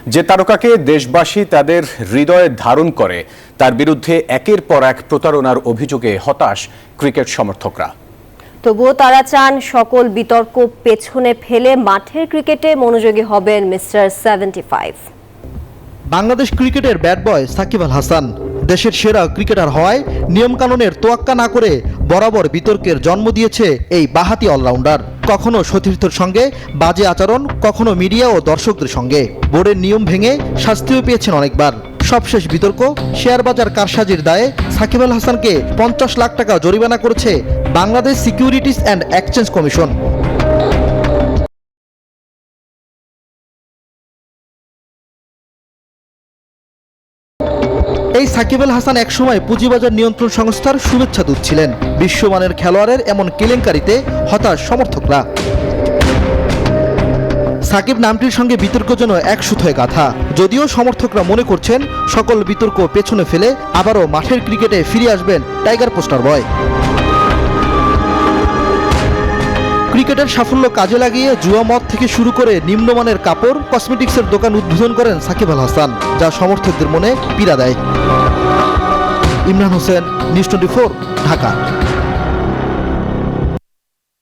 যে তারকাকে দেশবাসী তাদের হৃদয়ে ধারণ করে তার বিরুদ্ধে একের পর এক প্রতারণার অভিযোগে হতাশ ক্রিকেট সমর্থকরা। তবুও তারা চান সকল বিতর্ক পেছনে ফেলে মাঠের ক্রিকেটে মনোযোগী হবেন মিস্টার 75। বাংলাদেশ ক্রিকেটের ব্যাট বয় সাকিব আল হাসান দেশের সেরা ক্রিকেটার হওয়ায় নিয়মকানুনের তোয়াক্কা না করে বরাবর বিতর্কের জন্ম দিয়েছে এই বাঁহাতি অলরাউন্ডার। কখনো সতীর্থর সঙ্গে বাজে আচরণ, কখনো মিডিয়া ও দর্শকদের সঙ্গে বোর্ডের নিয়ম ভেঙে শাস্তিও পেয়েছেন অনেকবার। সবশেষ বিতর্ক শেয়ার বাজার কারসাজির দায়ে সাকিব আল হাসানকে 50 লাখ টাকা জরিমানা করেছে Bangladesh securities and exchange commission. এই সাকিব আল হাসান একসময় পুঁজিবাজার নিয়ন্ত্রণ সংস্থার শুভেচ্ছা দূত ছিলেন। বিশ্বমানের খেলোয়াড়ের এমন কেলেঙ্কারিতে হতাশ সমর্থকরা। সাকিব নামটির সঙ্গে বিতর্ক যেন এক সুতোয় গাঁথা। যদিও সমর্থকরা মনে করছেন সকল বিতর্ক পেছনে ফেলে আবারও মাঠের ক্রিকেটে ফিরে আসবেন টাইগার পোস্টার বয়। ক্রিকেটের সাফল্য কাজে লাগিয়ে জুয়া মদ থেকে শুরু করে নিম্নমানের কাপড়, কসমেটিক্সের দোকান উদ্বোধন করেন সাকিব আল হাসান, যা সমর্থকদের মনে পীড়া দেয়। ইমরান হোসেন, নিউজ 24, ঢাকা।